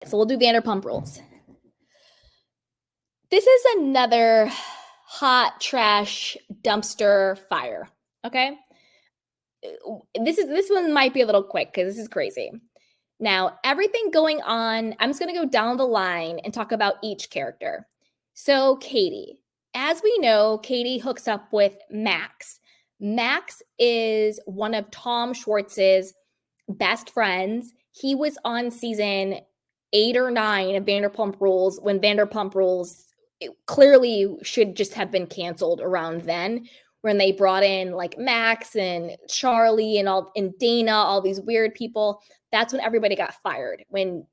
So we'll do Vanderpump Rules. This is another hot trash dumpster fire. Okay. This one might be a little quick because this is crazy. Now, everything going on, I'm just going to go down the line and talk about each character. So, Katie. As we know, Katie hooks up with Max. Max is one of Tom Schwartz's best friends. He was on season 8 or 9 of Vanderpump Rules when Vanderpump Rules clearly should just have been canceled around then, when they brought in like Max and Charlie and Dana, all these weird people. That's when everybody got fired. When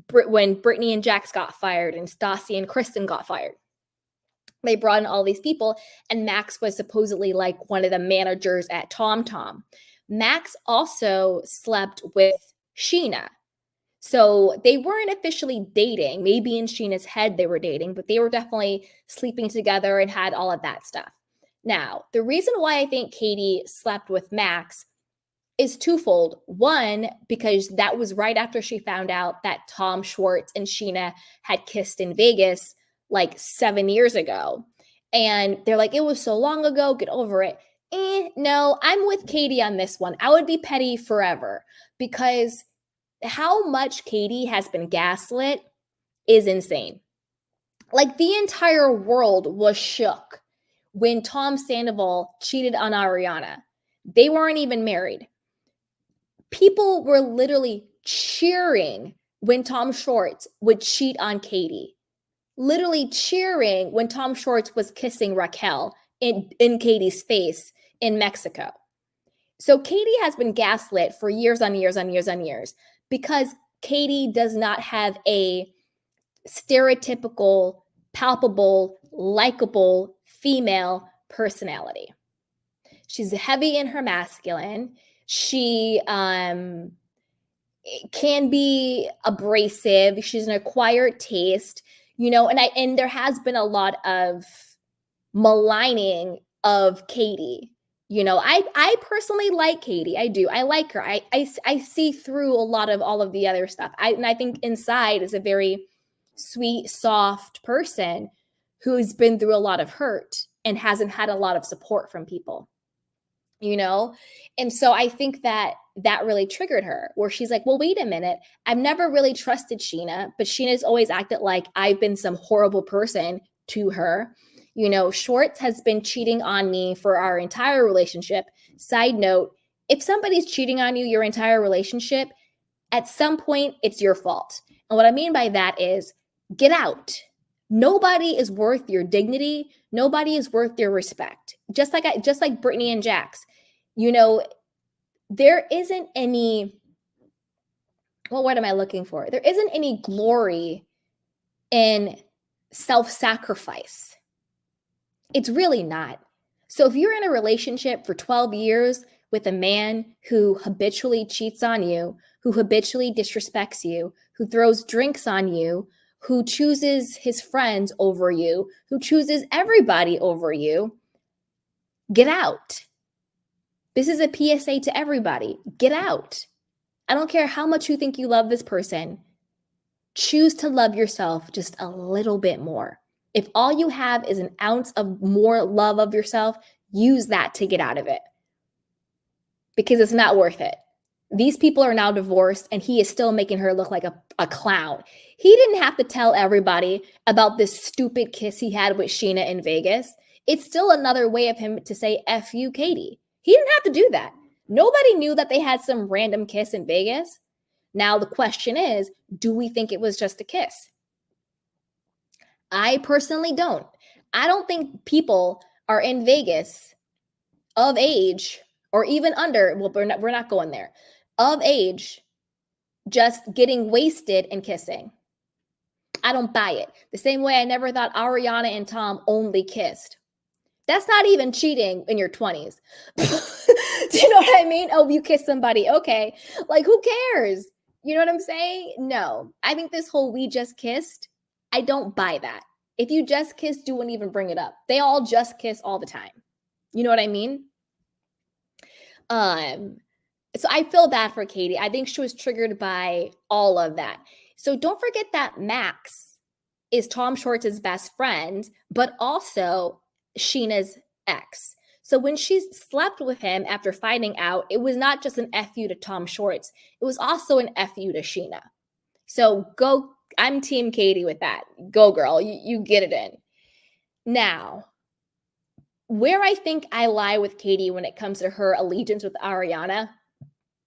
Brittany and Jax got fired and Stassi and Kristen got fired. They brought in all these people, and Max was supposedly like one of the managers at TomTom. Max also slept with Sheena. So they weren't officially dating. Maybe in Sheena's head they were dating, but they were definitely sleeping together and had all of that stuff. Now, the reason why I think Katie slept with Max is twofold. One, because that was right after she found out that Tom Schwartz and Sheena had kissed in Vegas like 7 years ago. And they're like, it was so long ago, get over it. No, I'm with Katie on this one. I would be petty forever, because how much Katie has been gaslit is insane. Like, the entire world was shook when Tom Sandoval cheated on Ariana. They weren't even married. People were literally cheering when Tom Schwartz would cheat on Katie. Literally cheering when Tom Schwartz was kissing Raquel in Katie's face in Mexico. So Katie has been gaslit for years on years on years on years, because Katie does not have a stereotypical, palpable, likable female personality. She's heavy in her masculine. She can be abrasive. She's an acquired taste, and there has been a lot of maligning of Katie. I personally like Katie. I do. I like her. I see through a lot of all of the other stuff. And I think inside is a very sweet, soft person who's been through a lot of hurt and hasn't had a lot of support from people. And so I think that really triggered her, where she's like, well, wait a minute. I've never really trusted Sheena, but Sheena's always acted like I've been some horrible person to her. Schwartz has been cheating on me for our entire relationship. Side note, if somebody's cheating on you your entire relationship, at some point, it's your fault. And what I mean by that is, get out. Nobody is worth your dignity. Nobody is worth your respect. Just like Brittany and Jax. There isn't any, well, what am I looking for? There isn't any glory in self-sacrifice. It's really not. So if you're in a relationship for 12 years with a man who habitually cheats on you, who habitually disrespects you, who throws drinks on you, who chooses his friends over you, who chooses everybody over you, get out. This is a PSA to everybody. Get out. I don't care how much you think you love this person. Choose to love yourself just a little bit more. If all you have is an ounce of more love of yourself, use that to get out of it, because it's not worth it. These people are now divorced, and he is still making her look like a clown. He didn't have to tell everybody about this stupid kiss he had with Sheena in Vegas. It's still another way of him to say, F you, Katie. He didn't have to do that. Nobody knew that they had some random kiss in Vegas. Now the question is, do we think it was just a kiss? I personally don't. I don't think people are in Vegas of age, or even under, well, we're not going there, of age, just getting wasted and kissing. I don't buy it. The same way I never thought Ariana and Tom only kissed. That's not even cheating in your 20s. Do you know what I mean? Oh, you kiss somebody. Okay. Like, who cares? You know what I'm saying? No. I think this whole we just kissed, I don't buy that. If you just kissed, you wouldn't even bring it up. They all just kiss all the time. You know what I mean? So I feel bad for Katie. I think she was triggered by all of that. So don't forget that Max is Tom Schwartz's best friend, but also Sheena's ex. So when she slept with him after finding out, it was not just an FU to Tom Schwartz, it was also an FU to Sheena. So go, I'm Team Katie with that. Go, girl, you get it in. Now, where I think I lie with Katie when it comes to her allegiance with Ariana,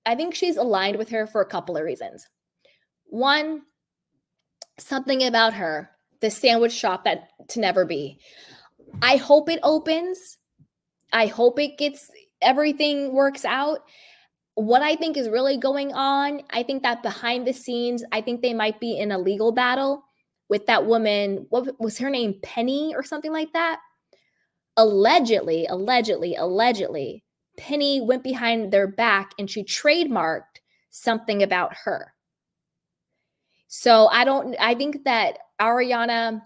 I think she's aligned with her for a couple of reasons. One, something about her, the sandwich shop that to never be. I hope it opens. I hope it gets, everything works out. What I think is really going on, I think that behind the scenes, I think they might be in a legal battle with that woman. What was her name? Penny or something like that? Allegedly, Penny went behind their back and she trademarked something about her. So I think that Ariana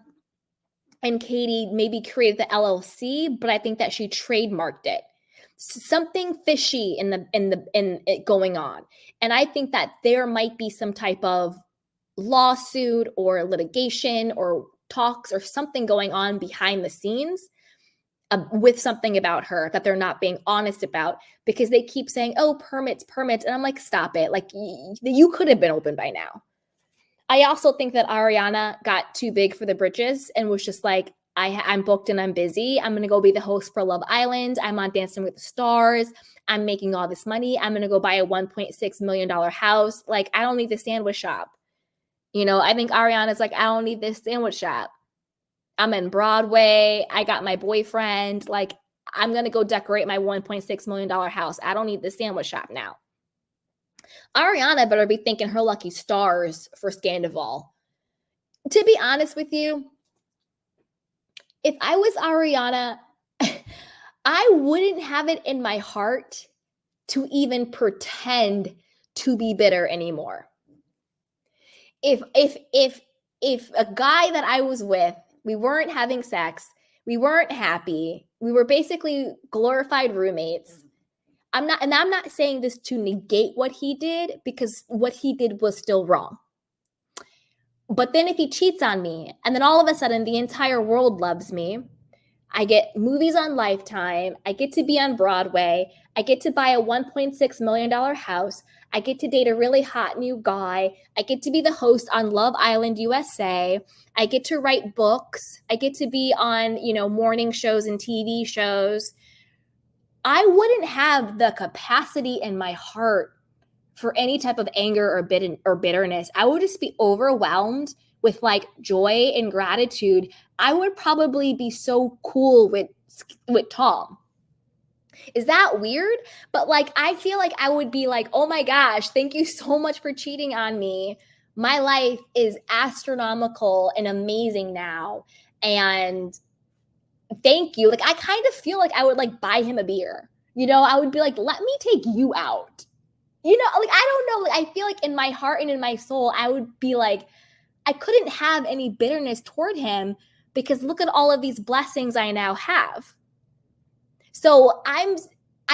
and Katie maybe created the LLC, but I think that she trademarked it. Something fishy in it going on. And I think that there might be some type of lawsuit or litigation or talks or something going on behind the scenes with something about her that they're not being honest about, because they keep saying, oh, permits. And I'm like, stop it. Like, you could have been open by now. I also think that Ariana got too big for the britches and was just like, I'm booked and I'm busy. I'm going to go be the host for Love Island. I'm on Dancing with the Stars. I'm making all this money. I'm going to go buy a $1.6 million house. Like, I don't need the sandwich shop. I think Ariana's like, I don't need this sandwich shop. I'm in Broadway. I got my boyfriend. Like, I'm going to go decorate my $1.6 million house. I don't need the sandwich shop now. Ariana better be thanking her lucky stars for Sandoval. To be honest with you, if I was Ariana, I wouldn't have it in my heart to even pretend to be bitter anymore. If a guy that I was with, we weren't having sex, we weren't happy, we were basically glorified roommates. I'm not saying this to negate what he did, because what he did was still wrong. But then if he cheats on me, and then all of a sudden the entire world loves me, I get movies on Lifetime, I get to be on Broadway, I get to buy a $1.6 million house, I get to date a really hot new guy, I get to be the host on Love Island USA, I get to write books, I get to be on, morning shows and TV shows. I wouldn't have the capacity in my heart for any type of anger or bitterness. I would just be overwhelmed with like joy and gratitude. I would probably be so cool with Tom. Is that weird? But like, I feel like I would be like, oh my gosh, thank you so much for cheating on me. My life is astronomical and amazing now. And thank you. Like, I kind of feel like I would like buy him a beer. I would be like, let me take you out. Like, I don't know. Like, I feel like in my heart and in my soul, I would be like, I couldn't have any bitterness toward him, because look at all of these blessings I now have. So I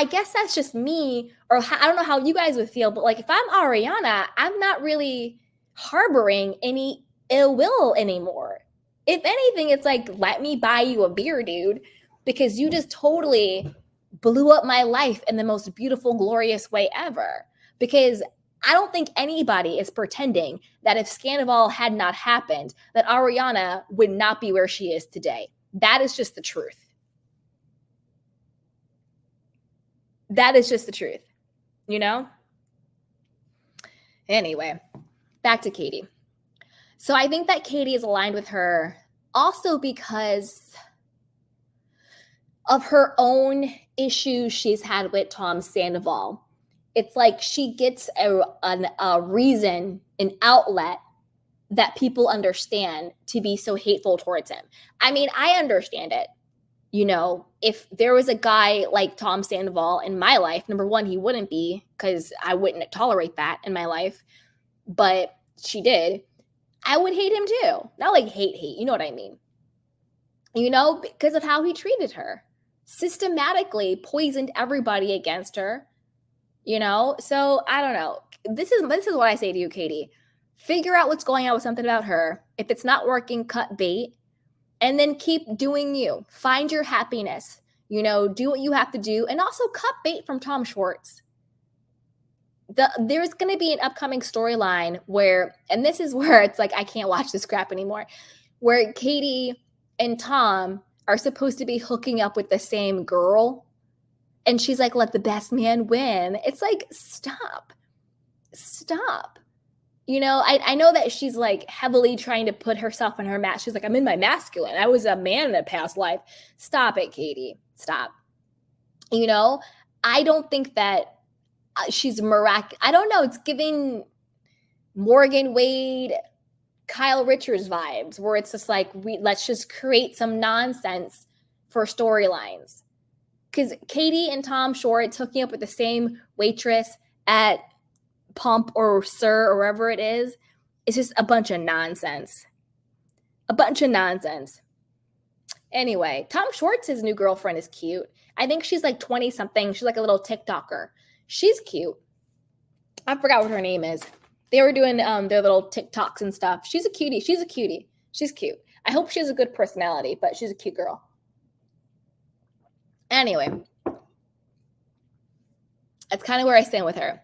guess that's just me, or I don't know how you guys would feel, but like, if I'm Ariana, I'm not really harboring any ill will anymore. If anything, it's like, let me buy you a beer, dude, because you just totally blew up my life in the most beautiful, glorious way ever. Because I don't think anybody is pretending that if Sandoval had not happened, that Ariana would not be where she is today. That is just the truth. That is just the truth, Anyway, back to Katie. So I think that Katie is aligned with her also because of her own issues she's had with Tom Sandoval. It's like she gets a reason, an outlet that people understand to be so hateful towards him. I mean, I understand it. If there was a guy like Tom Sandoval in my life, number one, he wouldn't be, because I wouldn't tolerate that in my life. But she did. I would hate him too. Not like hate, you know what I mean? Because of how he treated her. Systematically poisoned everybody against her. So I don't know. This is what I say to you, Katie. Figure out what's going on with something about her. If it's not working, cut bait, and then keep doing you. Find your happiness. Do what you have to do, and also cut bait from Tom Schwartz. There's going to be an upcoming storyline where, and this is where it's like, I can't watch this crap anymore, where Katie and Tom are supposed to be hooking up with the same girl. And she's like, let the best man win. It's like, stop. I know that she's like heavily trying to put herself in her match. She's like, I'm in my masculine. I was a man in a past life. Stop it, Katie. Stop. I don't think that she's miraculous. I don't know. It's giving Morgan Wade, Kyle Richards vibes, where it's just like, let's just create some nonsense for storylines. Because Katie and Tom Schwartz hooking up with the same waitress at Pump or Sir or wherever it is, it's just a bunch of nonsense. Anyway, Tom Schwartz's new girlfriend is cute. I think she's like 20 something. She's like a little TikToker. She's cute. I forgot what her name is. They were doing their little TikToks and stuff. She's a cutie. She's cute. I hope she has a good personality, but she's a cute girl. Anyway, that's kind of where I stand with her.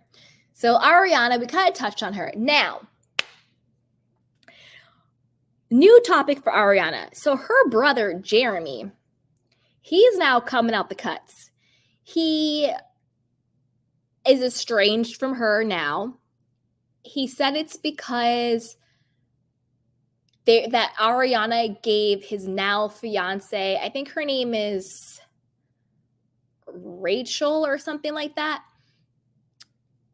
So Ariana, we kind of touched on her. Now, new topic for Ariana. So her brother, Jeremy, he's now coming out the cuts. He is estranged from her now. He said it's because that Ariana gave his now fiance, I think her name is Rachel or something like that,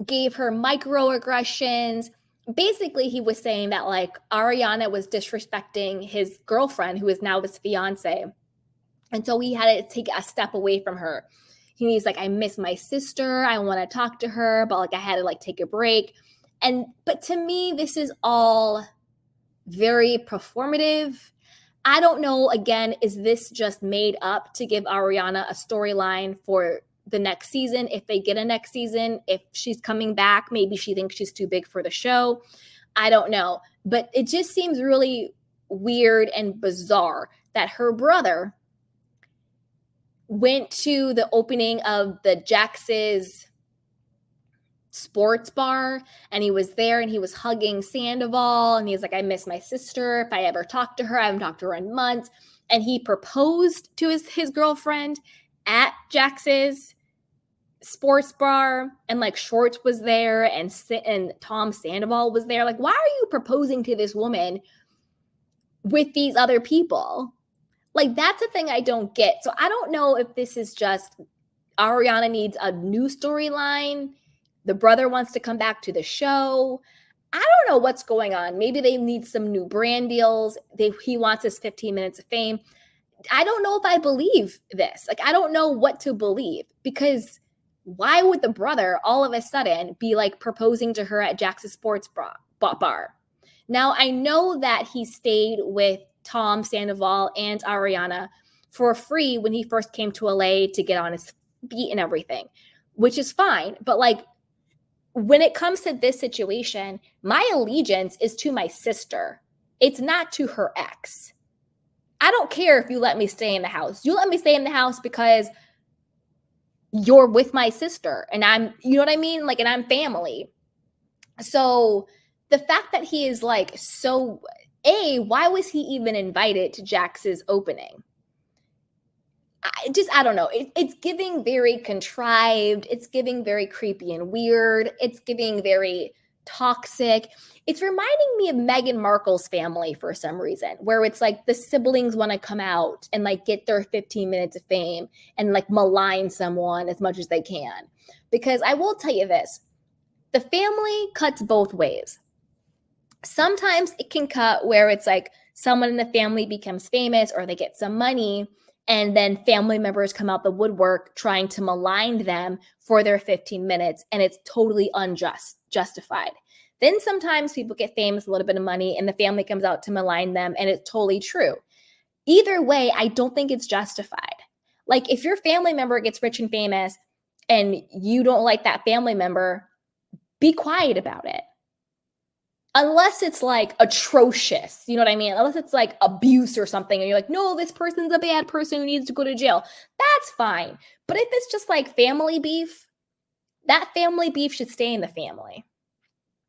gave her microaggressions. Basically, he was saying that like Ariana was disrespecting his girlfriend, who is now his fiance. And so he had to take a step away from her. He's like, I miss my sister. I want to talk to her, but like I had to like take a break. But to me, this is all very performative. I don't know, again, is this just made up to give Ariana a storyline for the next season? If they get a next season, if she's coming back, maybe she thinks she's too big for the show. I don't know. But it just seems really weird and bizarre that her brother went to the opening of the Jax's sports bar, and he was there and he was hugging Sandoval, and he's like, I miss my sister. If I ever talk to her, I haven't talked to her in months. And he proposed to his girlfriend at Jax's sports bar, and like Schwartz was there, and Tom Sandoval was there. Like, why are you proposing to this woman with these other people? Like, that's a thing I don't get. So I don't know if this is just Ariana needs a new storyline. The brother wants to come back to the show. I don't know what's going on. Maybe they need some new brand deals. He wants his 15 minutes of fame. I don't know if I believe this. Like, I don't know what to believe, because why would the brother all of a sudden be like proposing to her at Jax's sports bar? Now, I know that he stayed with Tom Sandoval and Ariana for free when he first came to LA to get on his feet and everything, which is fine. But like, when it comes to this situation, my allegiance is to my sister. It's not to her ex. I don't care if you let me stay in the house. You let me stay in the house because you're with my sister, and I'm, you know what I mean? Like, and I'm family. So the fact that he is like, why was he even invited to Jax's opening? I don't know. It's giving very contrived. It's giving very creepy and weird. It's giving very toxic. It's reminding me of Meghan Markle's family for some reason, where it's like the siblings want to come out and like get their 15 minutes of fame and like malign someone as much as they can. Because I will tell you this, the family cuts both ways. Sometimes it can cut where it's like someone in the family becomes famous or they get some money, and then family members come out the woodwork trying to malign them for their 15 minutes, and it's totally justified. Then sometimes people get famous, a little bit of money, and the family comes out to malign them, and it's totally true. Either way, I don't think it's justified. Like, if your family member gets rich and famous and you don't like that family member, be quiet about it. Unless it's like atrocious, you know what I mean? Unless it's like abuse or something, and you're like, no, this person's a bad person who needs to go to jail. That's fine. But if it's just like family beef, that family beef should stay in the family.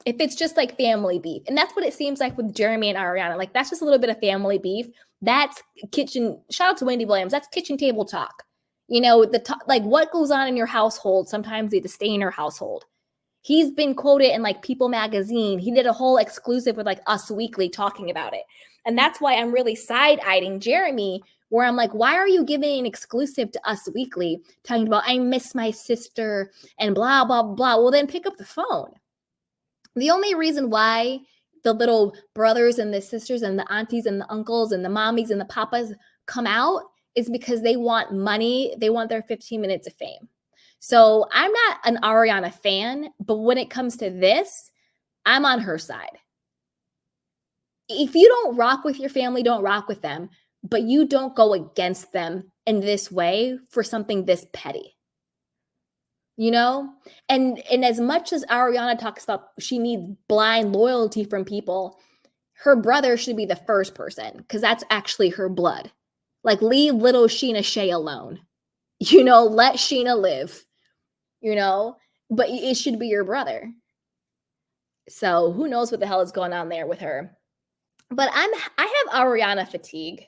If it's just like family beef. And that's what it seems like with Jeremy and Ariana. Like that's just a little bit of family beef. That's kitchen, shout out to Wendy Williams. That's kitchen table talk. You know, like what goes on in your household, sometimes they just stay in your household. He's been quoted in like People magazine. He did a whole exclusive with like Us Weekly talking about it. And that's why I'm really side-eyeing Jeremy, where I'm like, why are you giving an exclusive to Us Weekly talking about I miss my sister and blah, blah, blah. Well, then pick up the phone. The only reason why the little brothers and the sisters and the aunties and the uncles and the mommies and the papas come out is because they want money. They want their 15 minutes of fame. So I'm not an Ariana fan, but when it comes to this, I'm on her side. If you don't rock with your family, don't rock with them, but you don't go against them in this way for something this petty. You know? And as much as Ariana talks about she needs blind loyalty from people, her brother should be the first person because that's actually her blood. Like, leave little Sheena Shea alone. You know, let Sheena live. You know, but it should be your brother. So who knows what the hell is going on there with her. But I have Ariana fatigue.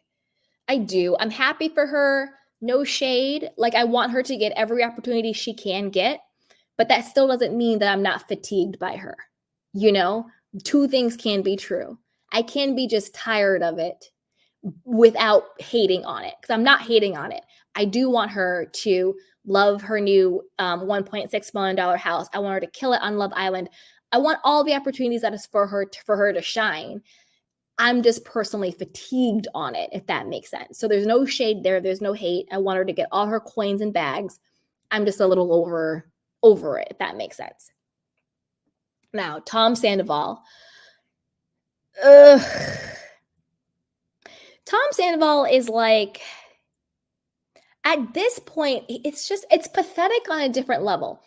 I do. I'm happy for her. No shade. Like, I want her to get every opportunity she can get, but that still doesn't mean that I'm not fatigued by her. You know, two things can be true. I can be just tired of it without hating on it, because I'm not hating on it. I do want her to love her new $1.6 million house. I want her to kill it on Love Island. I want all the opportunities that is for her to shine. I'm just personally fatigued on it, if that makes sense. So there's no shade there. There's no hate. I want her to get all her coins and bags. I'm just a little over it, if that makes sense. Now, Tom Sandoval. Tom Sandoval is like, at this point, it's pathetic on a different level.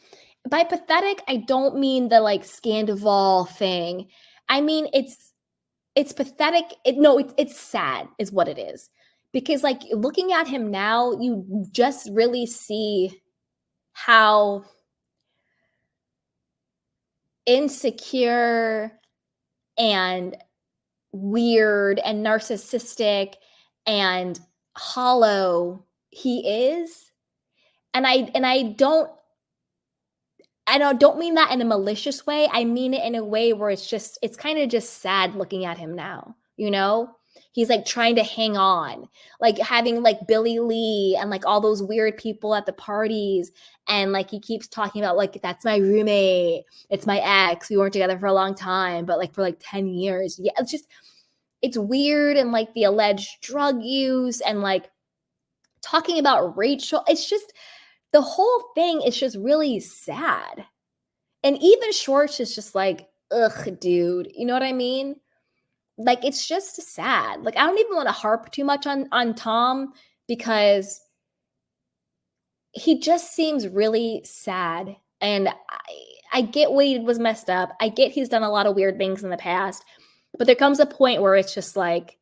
By pathetic, I don't mean the like Sandoval thing. I mean, it's pathetic. It's sad is what it is. Because like looking at him now, you just really see how insecure and weird and narcissistic and hollow he is. And I don't mean that in a malicious way. I mean it in a way where it's kind of just sad looking at him now, you know? He's like trying to hang on, like having like Billy Lee and like all those weird people at the parties. And like he keeps talking about like, that's my roommate. It's my ex. We weren't together for a long time, but like for like 10 years. Yeah, it's weird. And like the alleged drug use and like talking about Rachel. It's just, the whole thing is just really sad. And even Schwartz is just like, ugh, dude. You know what I mean? Like, it's just sad. Like, I don't even want to harp too much on Tom because he just seems really sad. And I get Wade was messed up. I get he's done a lot of weird things in the past. But there comes a point where it's just like,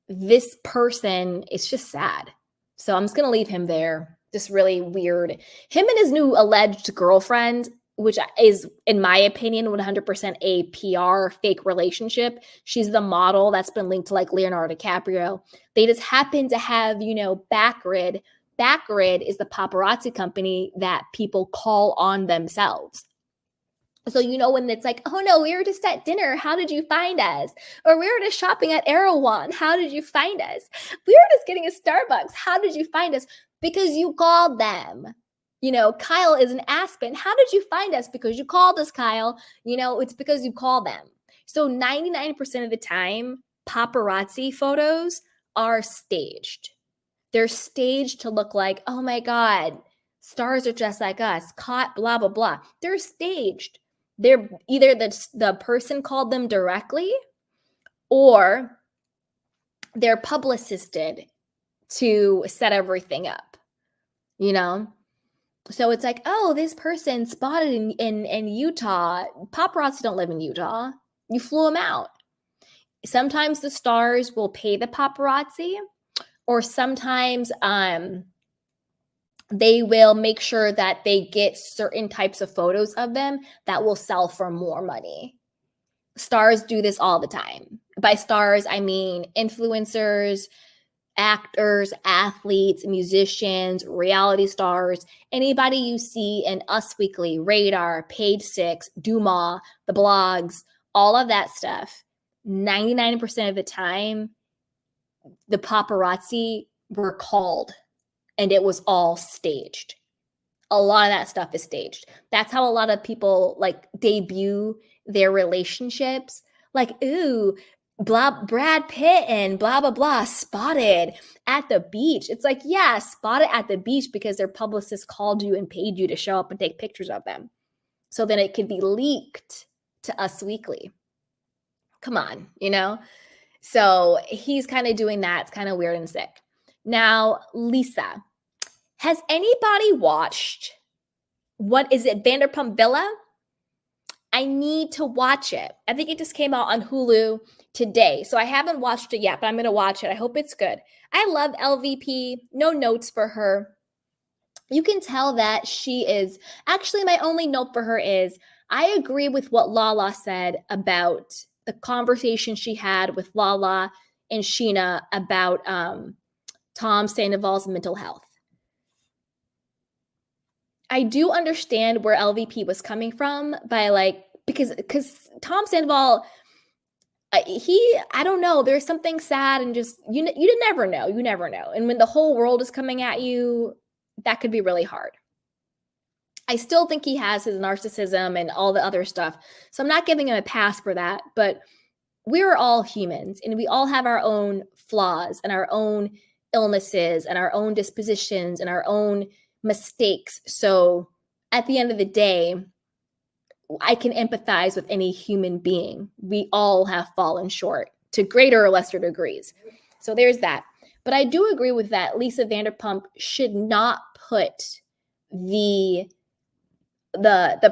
this person is just sad. So I'm just going to leave him there. Just really weird. Him and his new alleged girlfriend, which is, in my opinion, 100% a PR fake relationship. She's the model that's been linked to like Leonardo DiCaprio. They just happen to have, you know, Backgrid. Backgrid is the paparazzi company that people call on themselves. So, you know, when it's like, oh no, we were just at dinner. How did you find us? Or we were just shopping at Erewhon. How did you find us? We were just getting a Starbucks. How did you find us? Because you called them. You know, Kyle is in Aspen. How did you find us? Because you called us, Kyle. You know, it's because you called them. So 99% of the time, paparazzi photos are staged. They're staged to look like, oh my God, stars are just like us, caught, blah, blah, blah. They're staged. They're either the person called them directly or they're publicisted to set everything up, you know? So it's like, oh, this person spotted in Utah. Paparazzi don't live in Utah. You flew them out. Sometimes the stars will pay the paparazzi, or sometimes they will make sure that they get certain types of photos of them that will sell for more money. Stars do this all the time. By stars, I mean influencers, actors, athletes, musicians, reality stars, anybody you see in Us Weekly, Radar, Page Six, Dumas, the blogs, all of that stuff. 99% of the time, the paparazzi were called and it was all staged. A lot of that stuff is staged. That's how a lot of people like debut their relationships. Like, ooh, blah, Brad Pitt and blah, blah, blah, spotted at the beach. It's like, yeah, spotted at the beach because their publicist called you and paid you to show up and take pictures of them. So then it could be leaked to Us Weekly. Come on, you know? So he's kind of doing that. It's kind of weird and sick. Now, Lisa, has anybody watched, what is it, Vanderpump Villa? I need to watch it. I think it just came out on Hulu today. So I haven't watched it yet, but I'm going to watch it. I hope it's good. I love LVP. No notes for her. You can tell that she is, actually my only note for her is, I agree with what Lala said about the conversation she had with Lala and Sheena about Tom Sandoval's mental health. I do understand where LVP was coming from by like, because Tom Sandoval, I don't know, there's something sad and just, you never know. You never know. And when the whole world is coming at you, that could be really hard. I still think he has his narcissism and all the other stuff. So I'm not giving him a pass for that, but we're all humans and we all have our own flaws and our own illnesses and our own dispositions and our own mistakes. So at the end of the day, I can empathize with any human being. We all have fallen short to greater or lesser degrees. So there's that. But I do agree with that. Lisa Vanderpump should not put the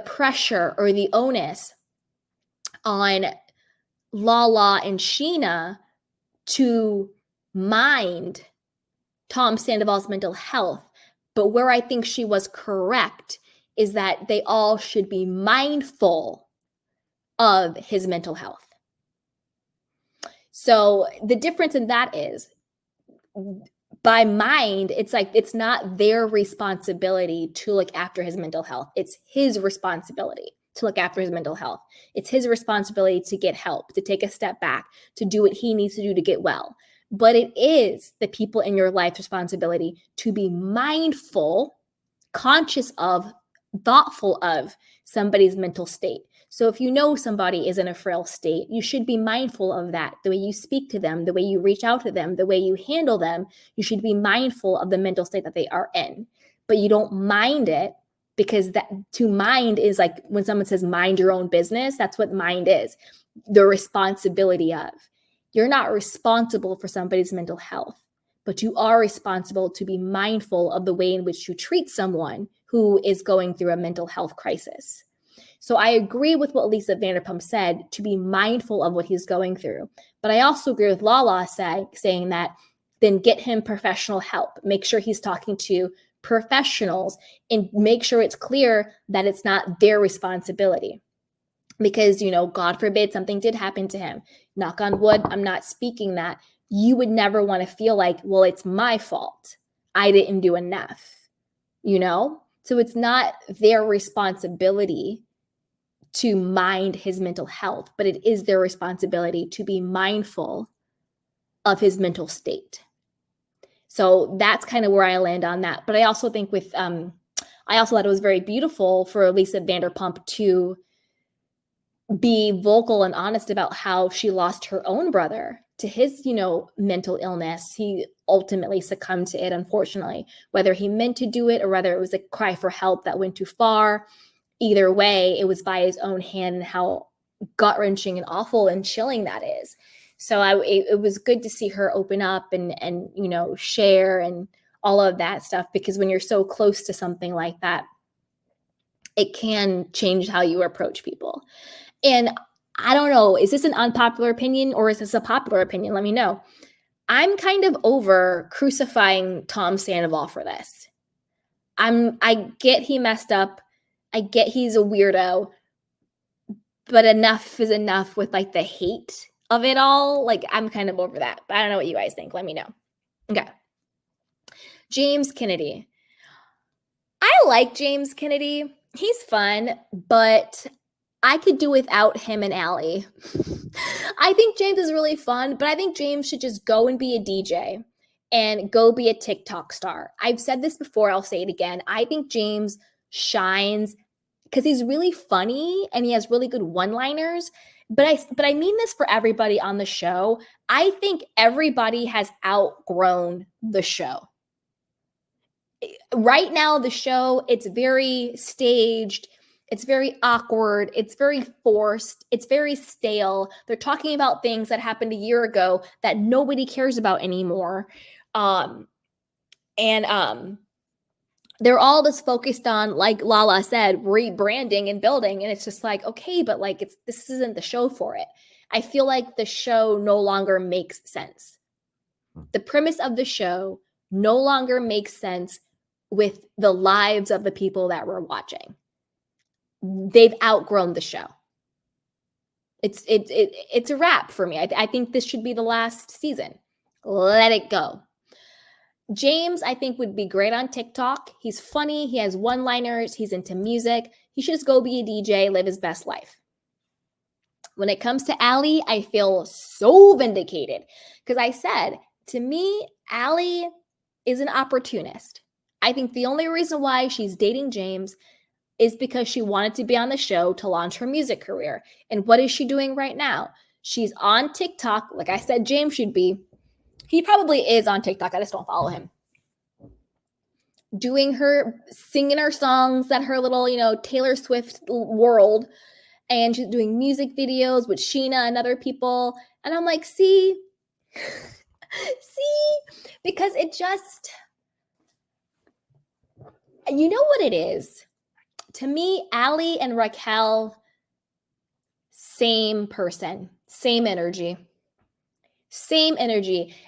pressure or the onus on Lala and Sheena to mind Tom Sandoval's mental health. But where I think she was correct is that they all should be mindful of his mental health. So the difference in that is, by mind, it's like it's not their responsibility to look after his mental health. It's his responsibility to look after his mental health. It's his responsibility to get help, to take a step back, to do what he needs to do to get well. But it is the people in your life's responsibility to be mindful, conscious of, thoughtful of somebody's mental state. So if you know somebody is in a frail state, you should be mindful of that. The way you speak to them, the way you reach out to them, the way you handle them, you should be mindful of the mental state that they are in. But you don't mind it, because that, to mind is like when someone says mind your own business, that's what mind is. The responsibility of. You're not responsible for somebody's mental health, but you are responsible to be mindful of the way in which you treat someone who is going through a mental health crisis. So I agree with what Lisa Vanderpump said, to be mindful of what he's going through. But I also agree with Lala saying that then get him professional help. Make sure he's talking to professionals and make sure it's clear that it's not their responsibility. Because, God forbid something did happen to him. Knock on wood, I'm not speaking that. You would never want to feel like, well, it's my fault. I didn't do enough, So it's not their responsibility to mind his mental health, but it is their responsibility to be mindful of his mental state. So that's kind of where I land on that. But I also think I also thought it was very beautiful for Lisa Vanderpump to be vocal and honest about how she lost her own brother to his, mental illness. He ultimately succumbed to it, unfortunately, whether he meant to do it or whether it was a cry for help that went too far. Either way, it was by his own hand, and how gut-wrenching and awful and chilling that is. So it was good to see her open up and share and all of that stuff, because when you're so close to something like that, it can change how you approach people. And I don't know. Is this an unpopular opinion or is this a popular opinion? Let me know. I'm kind of over crucifying Tom Sandoval for this. I get he messed up. I get he's a weirdo, but enough is enough with like the hate of it all. Like I'm kind of over that. But I don't know what you guys think. Let me know. Okay. James Kennedy. I like James Kennedy. He's fun, but I could do without him and Allie. I think James is really fun, but I think James should just go and be a DJ and go be a TikTok star. I've said this before, I'll say it again. I think James shines because he's really funny and he has really good one-liners. But I mean this for everybody on the show. I think everybody has outgrown the show. Right now, the show, it's very staged. It's very awkward. It's very forced. It's very stale. They're talking about things that happened a year ago that nobody cares about anymore. They're all just focused on, like Lala said, rebranding and building. And it's just like, okay, but like this isn't the show for it. I feel like the show no longer makes sense. The premise of the show no longer makes sense with the lives of the people that we're watching. They've outgrown the show. It's a wrap for me. I think this should be the last season. Let it go. James, I think, would be great on TikTok. He's funny. He has one-liners. He's into music. He should just go be a DJ, live his best life. When it comes to Allie, I feel so vindicated because I said, to me, Allie is an opportunist. I think the only reason why she's dating James is because she wanted to be on the show to launch her music career. And what is she doing right now? She's on TikTok. Like I said, James should be. He probably is on TikTok. I just don't follow him. Singing her songs at her little, Taylor Swift world. And she's doing music videos with Sheena and other people. And I'm like, see, because it just, you know what it is? To me, Allie and Raquel, same person, same energy,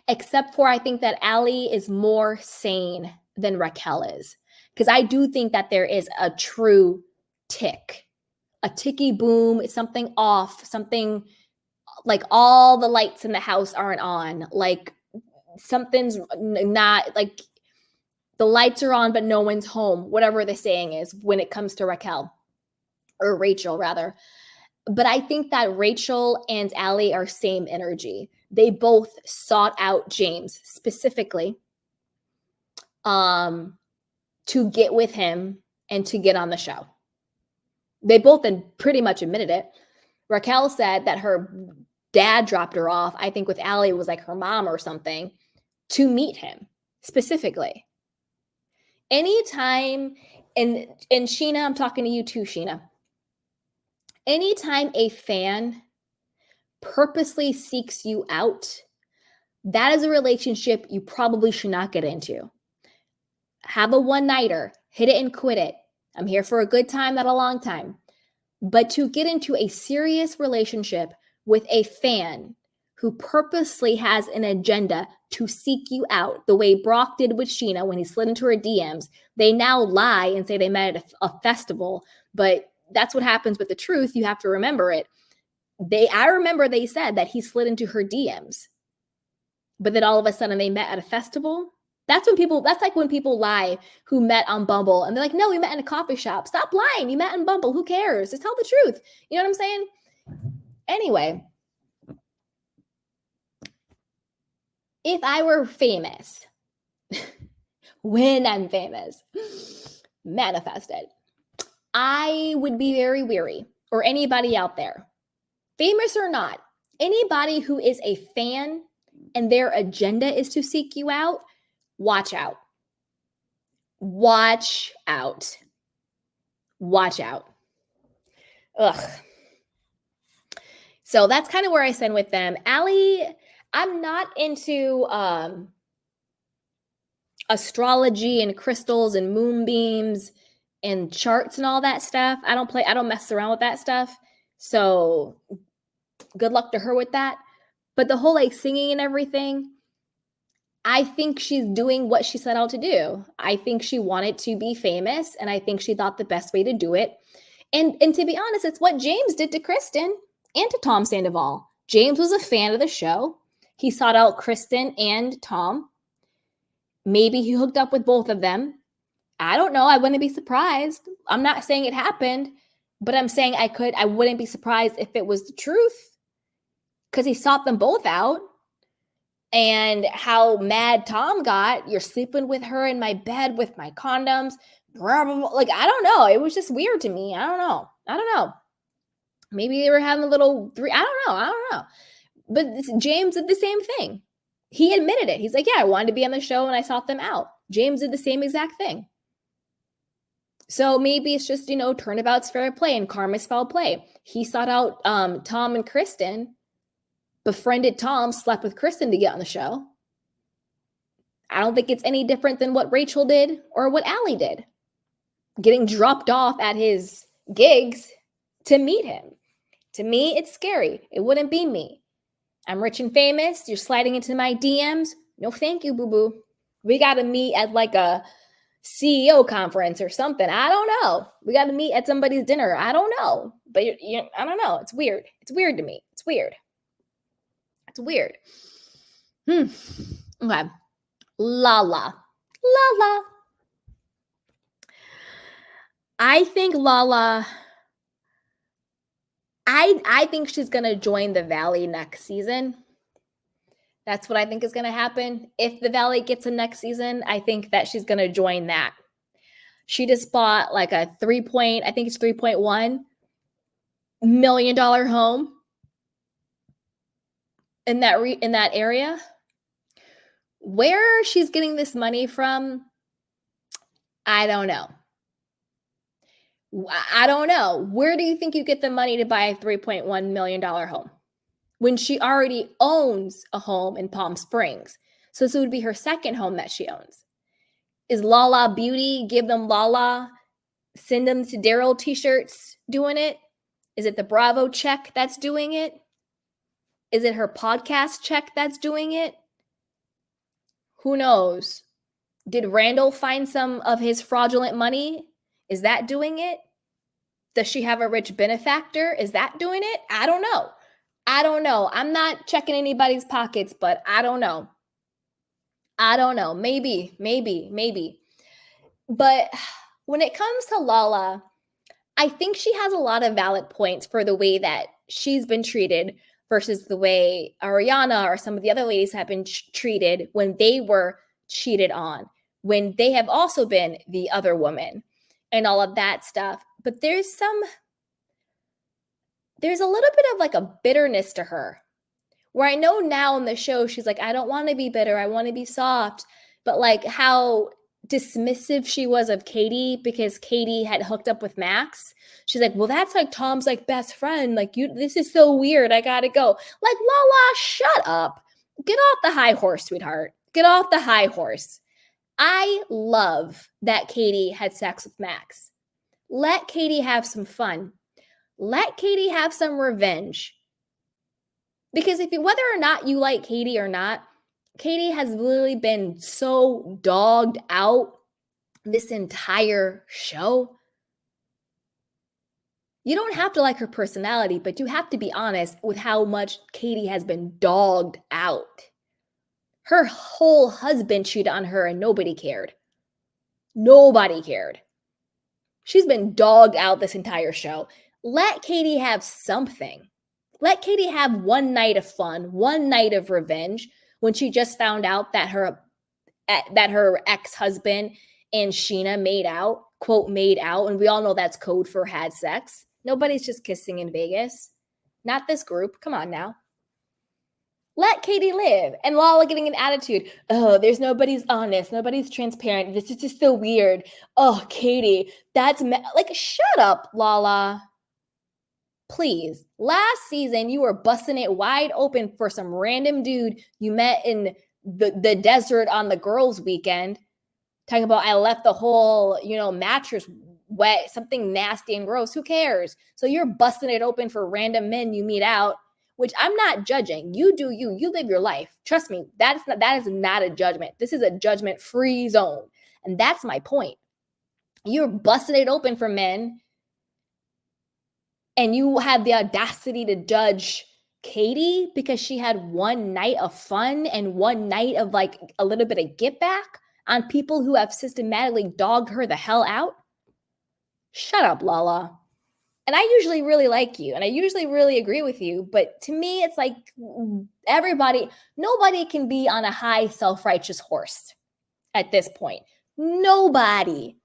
except for I think that Allie is more sane than Raquel is. Because I do think that there is a true tick, a ticky boom, something off, something like all the lights in the house aren't on, like something's not, like the lights are on, but no one's home, whatever the saying is when it comes to Raquel, or Rachel rather. But I think that Rachel and Allie are same energy. They both sought out James specifically to get with him and to get on the show. They both pretty much admitted it. Raquel said that her dad dropped her off. I think with Allie, it was like her mom or something, to meet him specifically. Anytime, and Sheena, I'm talking to you too, Sheena. Anytime a fan purposely seeks you out, that is a relationship you probably should not get into. Have a one-nighter, hit it and quit it. I'm here for a good time, not a long time. But to get into a serious relationship with a fan who purposely has an agenda to seek you out, the way Brock did with Sheena when he slid into her DMs, they now lie and say they met at a festival, but that's what happens with the truth. You have to remember it. I remember they said that he slid into her DMs, but then all of a sudden they met at a festival. That's like when people lie who met on Bumble and they're like, no, we met in a coffee shop. Stop lying. You met in Bumble. Who cares? Just tell the truth. You know what I'm saying? Anyway, if I were famous, when I'm famous, manifested, I would be very weary, or anybody out there, famous or not, anybody who is a fan and their agenda is to seek you out, watch out. Watch out. Watch out. Ugh. So that's kind of where I stand with them. Allie, I'm not into astrology and crystals and moonbeams and charts and all that stuff. I don't mess around with that stuff. So Good luck to her with that. But the whole like singing and everything, I think she's doing what she set out to do. I think she wanted to be famous, and I think she thought the best way to do it. And to be honest, it's what James did to Kristen and to Tom Sandoval. James was a fan of the show. He sought out Kristen and Tom. Maybe he hooked up with both of them. I don't know. I wouldn't be surprised. I'm not saying it happened, but I'm saying I wouldn't be surprised if it was the truth, because he sought them both out. And how mad Tom got, you're sleeping with her in my bed with my condoms. Blah, blah, blah. Like, I don't know. It was just weird to me. I don't know. Maybe they were having a little I don't know. But James did the same thing. He admitted it. He's like, yeah, I wanted to be on the show and I sought them out. James did the same exact thing. So maybe it's just, turnabout's fair play and karma's foul play. He sought out Tom and Kristen, befriended Tom, slept with Kristen to get on the show. I don't think it's any different than what Rachel did or what Allie did. Getting dropped off at his gigs to meet him. To me, it's scary. It wouldn't be me. I'm rich and famous. You're sliding into my DMs. No, thank you, boo-boo. We got to meet at like a CEO conference or something. I don't know. We got to meet at somebody's dinner. I don't know. But I don't know. It's weird. It's weird to me. It's weird. It's weird. Okay. Lala. I think Lala, I think she's going to join the Valley next season. That's what I think is going to happen. If the Valley gets a next season, I think that she's going to join that. She just bought like a $3.1 million home in that area. Where she's getting this money from, I don't know. Where do you think you get the money to buy a $3.1 million home when she already owns a home in Palm Springs? So this would be her second home that she owns. Is Lala Beauty, give them Lala, send them to Daryl t-shirts doing it? Is it the Bravo check that's doing it? Is it her podcast check that's doing it? Who knows? Did Randall find some of his fraudulent money? Is that doing it? Does she have a rich benefactor? Is that doing it? I don't know. I'm not checking anybody's pockets, but I don't know. Maybe. But when it comes to Lala, I think she has a lot of valid points for the way that she's been treated versus the way Ariana or some of the other ladies have been treated when they were cheated on, when they have also been the other woman and all of that stuff. But there's a little bit of like a bitterness to her, where I know now in the show, she's like, I don't want to be bitter. I want to be soft. But like how dismissive she was of Katie because Katie had hooked up with Max. She's like, well, that's like Tom's like best friend. Like this is so weird. I got to go. Like, Lala, shut up. Get off the high horse, sweetheart. Get off the high horse. I love that Katie had sex with Max. Let Katie have some fun. Let Katie have some revenge. Because whether or not you like Katie or not, Katie has literally been so dogged out this entire show. You don't have to like her personality, but you have to be honest with how much Katie has been dogged out. Her whole husband cheated on her and nobody cared. Nobody cared. She's been dogged out this entire show. Let Katie have something. Let Katie have one night of fun, one night of revenge when she just found out that her ex-husband and Sheena made out, quote, made out. And we all know that's code for had sex. Nobody's just kissing in Vegas. Not this group. Come on now. Let Katie live. And Lala getting an attitude. Oh, there's nobody's honest. Nobody's transparent. This is just so weird. Oh, Katie, that's like, shut up, Lala. Please. Last season, you were busting it wide open for some random dude you met in the desert on the girls' weekend. Talking about I left the whole, mattress wet, something nasty and gross. Who cares? So you're busting it open for random men you meet out which I'm not judging. You do you. You live your life. Trust me, that is not a judgment. This is a judgment-free zone. And that's my point. You're busting it open for men, and you have the audacity to judge Katie because she had one night of fun and one night of like a little bit of get back on people who have systematically dogged her the hell out. Shut up, Lala. And I usually really like you and I usually really agree with you. But to me, it's like nobody can be on a high self-righteous horse at this point. Nobody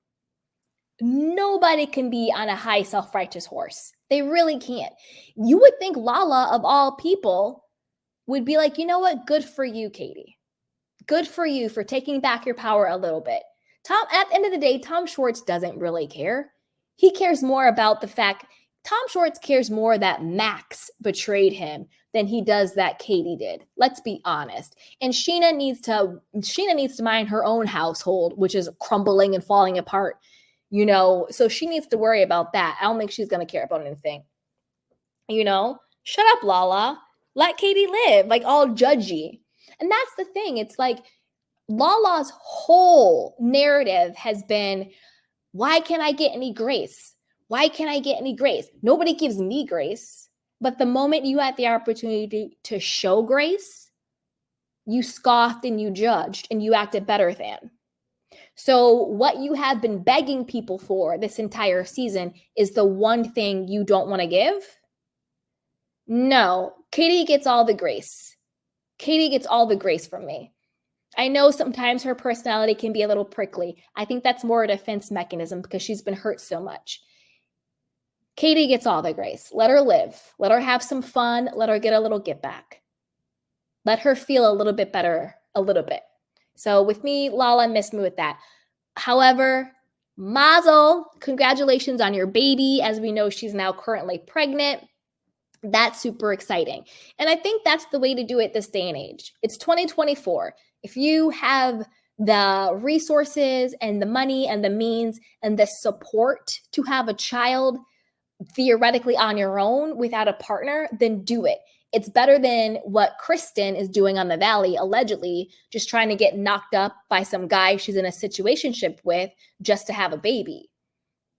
can be on a high self-righteous horse. They really can't. You would think Lala, of all people, would be like, you know what? Good for you, Katie. Good for you for taking back your power a little bit. At the end of the day, Tom Schwartz doesn't really care. He cares more about the fact, Tom Schwartz cares more that Max betrayed him than he does that Katie did. Let's be honest. And Sheena needs to mind her own household, which is crumbling and falling apart. So she needs to worry about that. I don't think she's going to care about anything. Shut up, Lala. Let Katie live, like all judgy. And that's the thing. It's like Lala's whole narrative has been, why can't I get any grace? Why can't I get any grace? Nobody gives me grace. But the moment you had the opportunity to show grace, you scoffed and you judged and you acted better than. So what you have been begging people for this entire season is the one thing you don't want to give? No, Katie gets all the grace. Katie gets all the grace from me. I know sometimes her personality can be a little prickly. I think that's more a defense mechanism because she's been hurt so much. Katie gets all the grace. Let her live. Let her have some fun. Let her get a little get back. Let her feel a little bit better, a little bit. So with me, Lala missed me with that. However, Mazel, congratulations on your baby. As we know, she's now currently pregnant. That's super exciting. And I think that's the way to do it this day and age. It's 2024. If you have the resources and the money and the means and the support to have a child theoretically on your own without a partner, then do it. It's better than what Kristen is doing on the Valley, allegedly, just trying to get knocked up by some guy she's in a situationship with just to have a baby.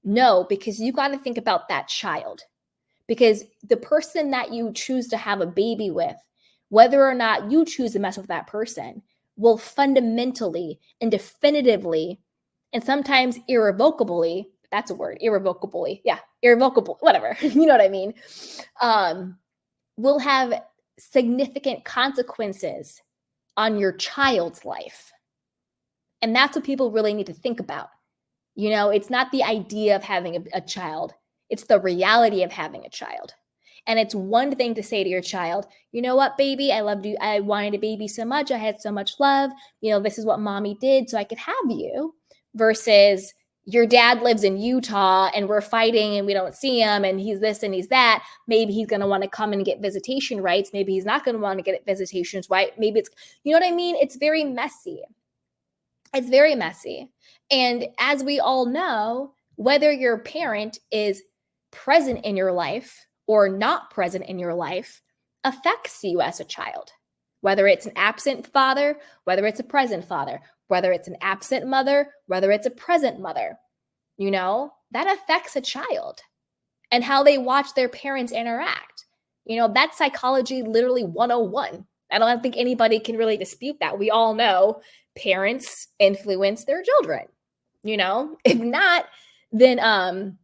No, because you got to think about that child. Because the person that you choose to have a baby with, whether or not you choose to mess with that person, will fundamentally and definitively, and sometimes irrevocably, that's a word, irrevocably, irrevocable, whatever, you know what I mean, will have significant consequences on your child's life. And that's what people really need to think about. It's not the idea of having a child. It's the reality of having a child. And it's one thing to say to your child, you know what, baby, I loved you. I wanted a baby so much. I had so much love. This is what mommy did so I could have you. Versus your dad lives in Utah and we're fighting and we don't see him and he's this and he's that. Maybe he's going to want to come and get visitation rights. Maybe he's not going to want to get visitations right. Maybe it's, you know what I mean? It's very messy. It's very messy. And as we all know, whether your parent is present in your life or not present in your life affects you as a child. Whether it's an absent father, whether it's a present father, whether it's an absent mother, whether it's a present mother, that affects a child and how they watch their parents interact. That's psychology literally 101. I don't think anybody can really dispute that. We all know parents influence their children. If not, then all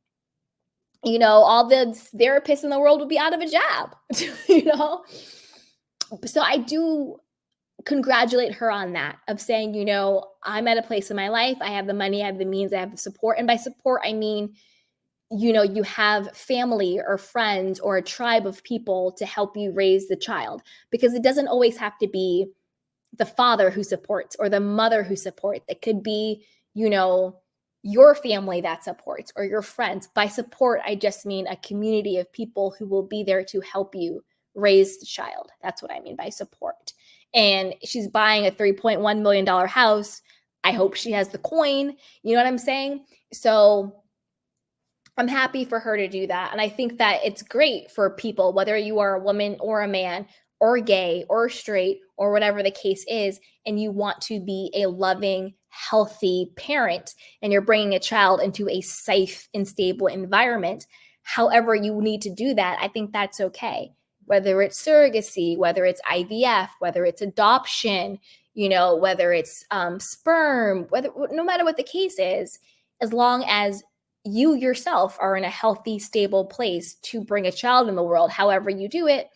the therapists in the world would be out of a job, So I do congratulate her on that, of saying, I'm at a place in my life. I have the money, I have the means, I have the support. And by support, I mean, you have family or friends or a tribe of people to help you raise the child, because it doesn't always have to be the father who supports or the mother who supports. It could be, your family that supports or your friends. By support, I just mean a community of people who will be there to help you raise the child. That's what I mean by support. And she's buying a $3.1 million house. I hope she has the coin. You know what I'm saying? So I'm happy for her to do that. And I think that it's great for people, whether you are a woman or a man or gay or straight or whatever the case is, and you want to be a loving, healthy parent, and you're bringing a child into a safe and stable environment. However, you need to do that. I think that's okay. Whether it's surrogacy, whether it's IVF, whether it's adoption, whether it's sperm, no matter what the case is, as long as you yourself are in a healthy, stable place to bring a child in the world, however you do it,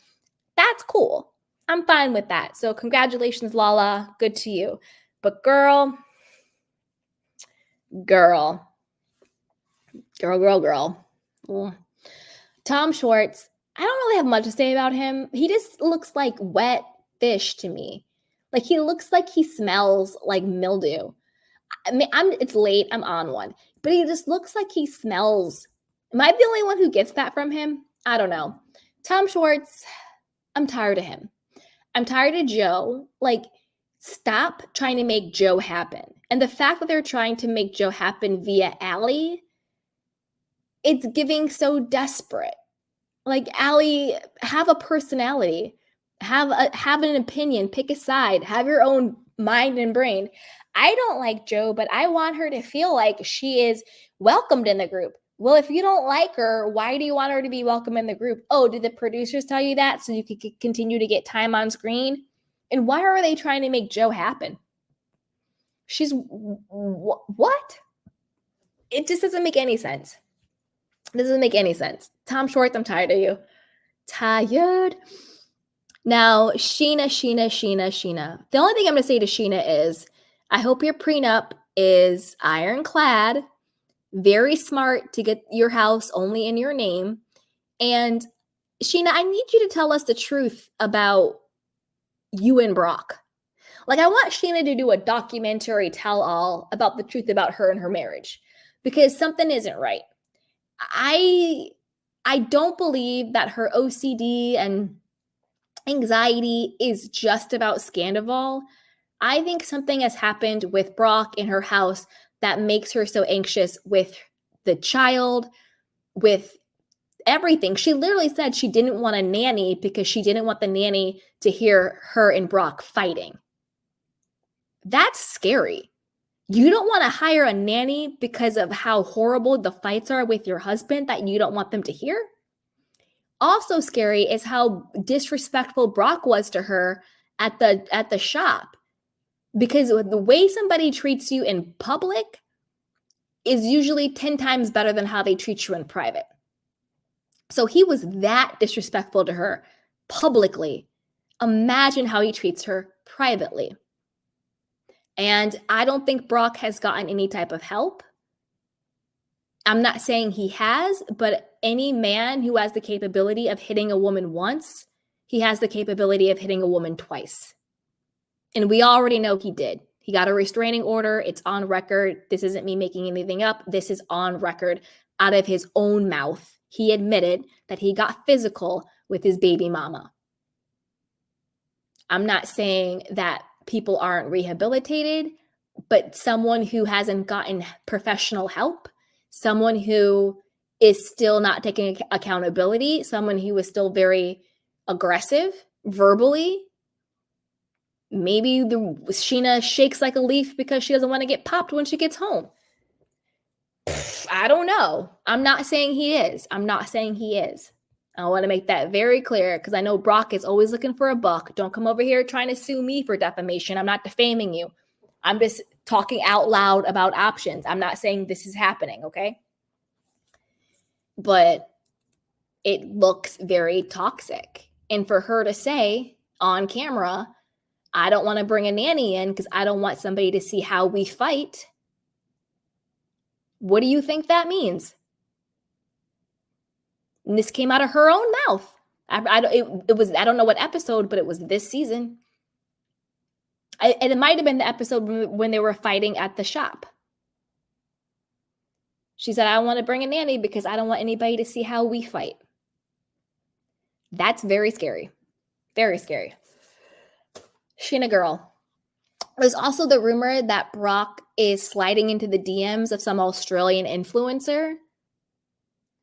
that's cool. I'm fine with that. So congratulations, Lala. Good to you. But girl. Tom Schwartz, I don't really have much to say about him. He just looks like wet fish to me. Like he looks like he smells like mildew. I mean, it's late. I'm on one. But he just looks like he smells. Am I the only one who gets that from him? I don't know. Tom Schwartz, I'm tired of him. I'm tired of Joe. Like, stop trying to make Joe happen. And the fact that they're trying to make Joe happen via Allie, it's giving so desperate. Like, Allie, have a personality. Have an opinion. Pick a side. Have your own mind and brain. I don't like Joe, but I want her to feel like she is welcomed in the group. Well, if you don't like her, why do you want her to be welcome in the group? Oh, did the producers tell you that so you could continue to get time on screen? And why are they trying to make Joe happen? She's what? It just doesn't make any sense. It doesn't make any sense. Tom Schwartz, I'm tired of you. Tired. Now, Sheena. The only thing I'm going to say to Sheena is, I hope your prenup is ironclad, very smart to get your house only in your name. And Sheena, I need you to tell us the truth about you and Brock. Like, I want Sheena to do a documentary tell-all about the truth about her and her marriage, because something isn't right. I don't believe that her OCD and anxiety is just about Sandoval. I think something has happened with Brock in her house that makes her so anxious with the child, with everything. She literally said she didn't want a nanny because she didn't want the nanny to hear her and Brock fighting. That's scary. You don't want to hire a nanny because of how horrible the fights are with your husband that you don't want them to hear? Also scary is how disrespectful Brock was to her at the shop. Because the way somebody treats you in public is usually 10 times better than how they treat you in private. So he was that disrespectful to her publicly. Imagine how he treats her privately. And I don't think Brock has gotten any type of help. I'm not saying he has, but any man who has the capability of hitting a woman once, he has the capability of hitting a woman twice. And we already know he did. He got a restraining order. It's on record. This isn't me making anything up. This is on record out of his own mouth. He admitted that he got physical with his baby mama. I'm not saying that people aren't rehabilitated, but someone who hasn't gotten professional help, someone who is still not taking accountability, someone who is still very aggressive verbally. Maybe Sheena shakes like a leaf because she doesn't want to get popped when she gets home. I don't know. I'm not saying he is. I want to make that very clear because I know Brock is always looking for a buck. Don't come over here trying to sue me for defamation. I'm not defaming you. I'm just talking out loud about options. I'm not saying this is happening, okay? But it looks very toxic. And for her to say on camera, I don't want to bring a nanny in because I don't want somebody to see how we fight. What do you think that means? And this came out of her own mouth. I don't know what episode, but it was this season. And it might have been the episode when they were fighting at the shop. She said, I want to bring a nanny because I don't want anybody to see how we fight. That's very scary. Very scary. Sheena girl. There's also the rumor that Brock is sliding into the DMs of some Australian influencer.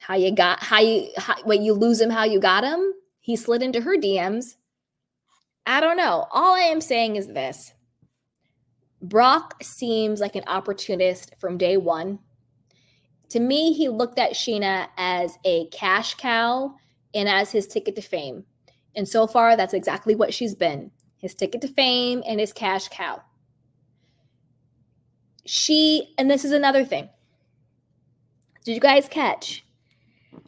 You lose him how you got him? He slid into her DMs. I don't know. All I am saying is this. Brock seems like an opportunist from day one. To me, he looked at Sheena as a cash cow and as his ticket to fame. And so far, that's exactly what she's been. His ticket to fame and his cash cow. And this is another thing. Did you guys catch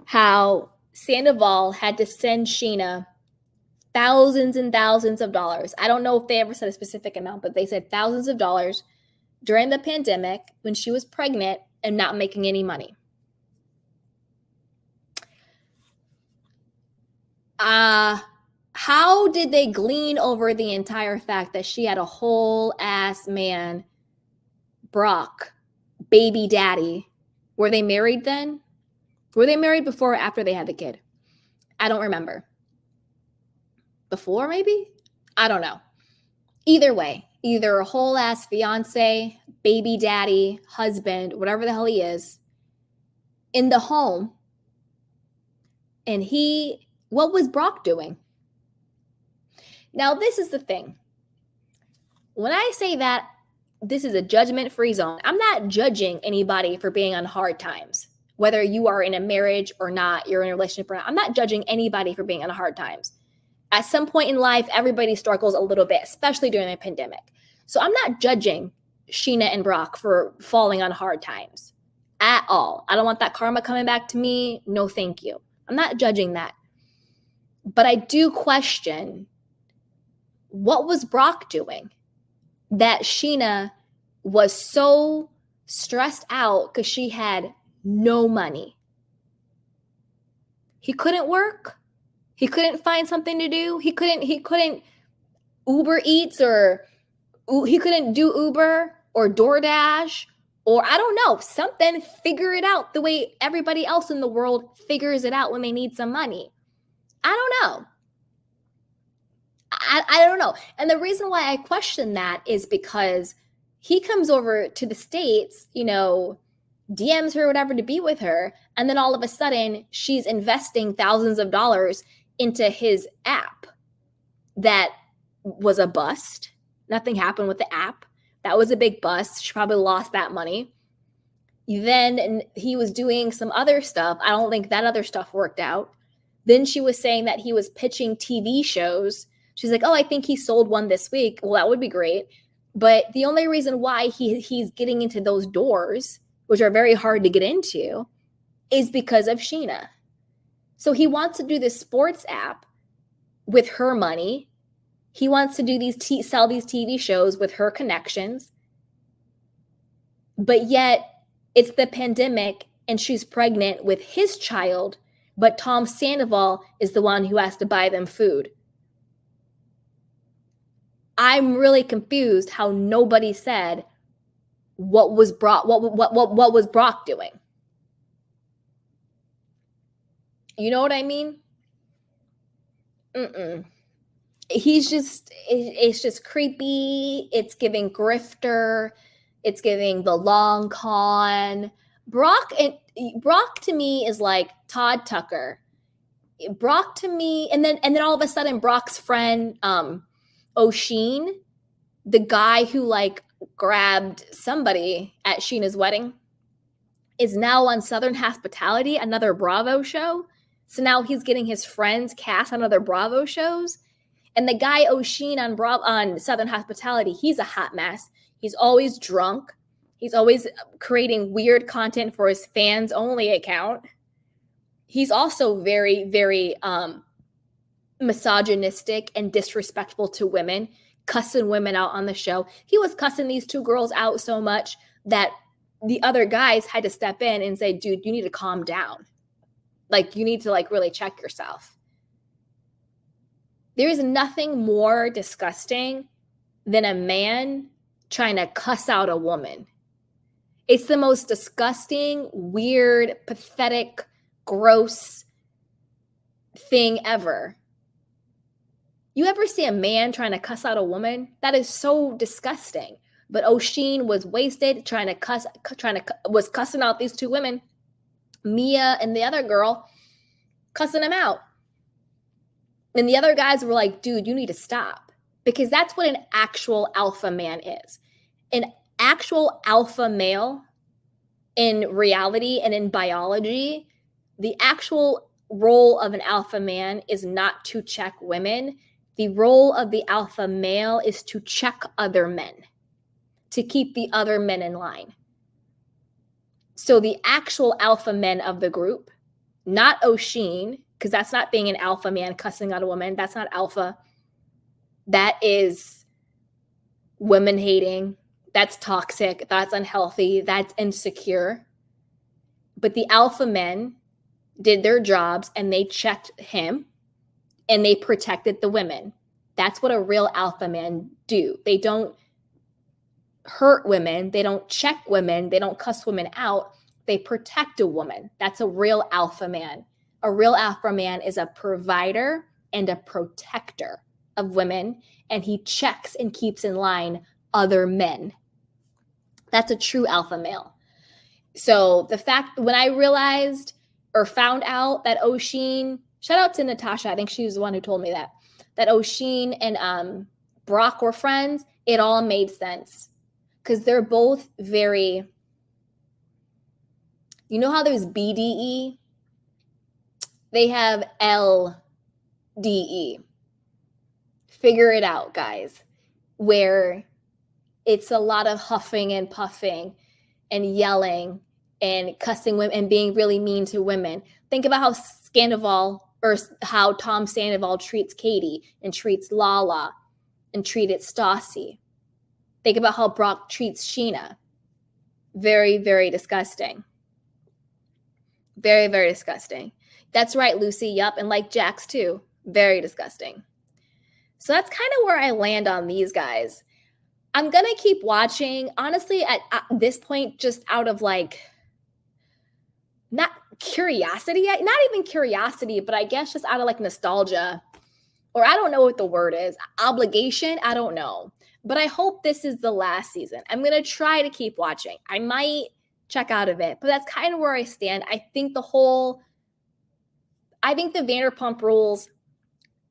how Sandoval had to send Sheena thousands and thousands of dollars? I don't know if they ever said a specific amount, but they said thousands of dollars during the pandemic when she was pregnant and not making any money. How did they glean over the entire fact that she had a whole ass man, Brock, baby daddy? Were they married then? Were they married before or after they had the kid? I don't remember. Before, maybe? I don't know. Either way, either a whole ass fiance, baby daddy, husband, whatever the hell he is, in the home. And what was Brock doing? Now, this is the thing. When I say that this is a judgment-free zone, I'm not judging anybody for being on hard times. Whether you are in a marriage or not, you're in a relationship or not, I'm not judging anybody for being on hard times. At some point in life, everybody struggles a little bit, especially during the pandemic. So I'm not judging Sheena and Brock for falling on hard times at all. I don't want that karma coming back to me. No, thank you. I'm not judging that. But I do question, what was Brock doing that Sheena was so stressed out because she had no money? He couldn't work. He couldn't find something to do. He couldn't Uber Eats, or he couldn't do Uber or DoorDash, or I don't know, something, figure it out the way everybody else in the world figures it out when they need some money. I don't know. I don't know. And the reason why I question that is because he comes over to the States, DMs her or whatever to be with her. And then all of a sudden she's investing thousands of dollars into his app that was a bust. Nothing happened with the app. That was a big bust. She probably lost that money. Then he was doing some other stuff. I don't think that other stuff worked out. Then she was saying that he was pitching TV shows. She's like, oh, I think he sold one this week. Well, that would be great. But the only reason why he's getting into those doors, which are very hard to get into, is because of Sheena. So he wants to do this sports app with her money. He wants to sell these TV shows with her connections. But yet it's the pandemic and she's pregnant with his child, but Tom Sandoval is the one who has to buy them food. I'm really confused how nobody said what was Brock doing. You know what I mean? It's just creepy. It's giving grifter. It's giving the long con. Brock to me is like Todd Tucker. Brock to me, and then all of a sudden Brock's friend, O'Sheen, the guy who grabbed somebody at Sheena's wedding, is now on Southern Hospitality, another Bravo show. So now he's getting his friends cast on other Bravo shows. And the guy O'Sheen on Southern Hospitality, he's a hot mess. He's always drunk. He's always creating weird content for his fans only account. He's also very, very misogynistic and disrespectful to women, cussing women out on the show. He was cussing these two girls out so much that the other guys had to step in and say, dude, you need to calm down. You need to really check yourself. There is nothing more disgusting than a man trying to cuss out a woman. It's the most disgusting, weird, pathetic, gross thing ever. You ever see a man trying to cuss out a woman? That is so disgusting. But O'Sheen was wasted was cussing out these two women. Mia and the other girl cussing him out. And the other guys were like, dude, you need to stop. Because that's what an actual alpha man is. An actual alpha male in reality and in biology, the actual role of an alpha man is not to check women. The role of the alpha male is to check other men, to keep the other men in line. So the actual alpha men of the group, not O'Sheen, because that's not being an alpha man cussing out a woman. That's not alpha. That is women hating. That's toxic. That's unhealthy. That's insecure. But the alpha men did their jobs and they checked him and they protected the women. That's what a real alpha man do. They don't hurt women. They don't check women. They don't cuss women out. They protect a woman. That's a real alpha man. A real alpha man is a provider and a protector of women, and he checks and keeps in line other men. That's a true alpha male. So the fact when I realized or found out that O'Sheen, shout out to Natasha, I think she was the one who told me that O'Sheen and Brock were friends, it all made sense. Because they're both very, you know how there's BDE? They have LDE. Figure it out, guys. Where it's a lot of huffing and puffing and yelling and cussing women and being really mean to women. Think about how Sandoval or how Tom Sandoval treats Katie and treats Lala and treated Stassi. Think about how Brock treats Sheena. Very, very disgusting. Very, very disgusting. That's right, Lucy. Yup. And like Jax too. Very disgusting. So that's kind of where I land on these guys. I'm going to keep watching. Honestly, at this point, just out of like, not curiosity, not even curiosity, but I guess just out of like nostalgia, or I don't know what the word is, obligation, I don't know. But I hope this is the last season. I'm going to try to keep watching. I might check out of it, but that's kind of where I stand. I think the Vanderpump Rules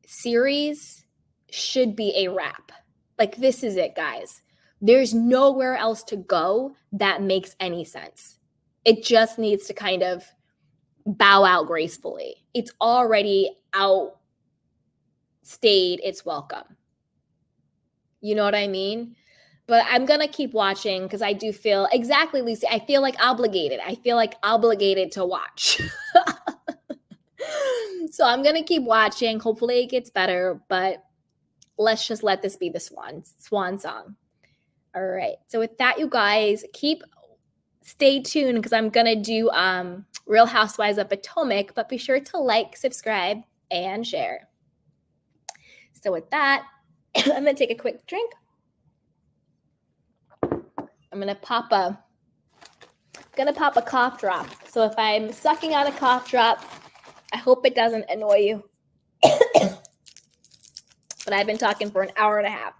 series should be a wrap. Like, this is it, guys. There's nowhere else to go that makes any sense. It just needs to kind of bow out gracefully. It's already outstayed its welcome. You know what I mean? But I'm going to keep watching because I do feel, exactly, Lucy, I feel like obligated. I feel like obligated to watch. So I'm going to keep watching. Hopefully it gets better, but let's just let this be the swan song. All right. So with that, you guys, stay tuned because I'm going to do Real Housewives of Potomac, but be sure to like, subscribe, and share. So with that, I'm going to take a quick drink. I'm going to pop a cough drop. So if I'm sucking out a cough drop, I hope it doesn't annoy you. But I've been talking for an hour and a half.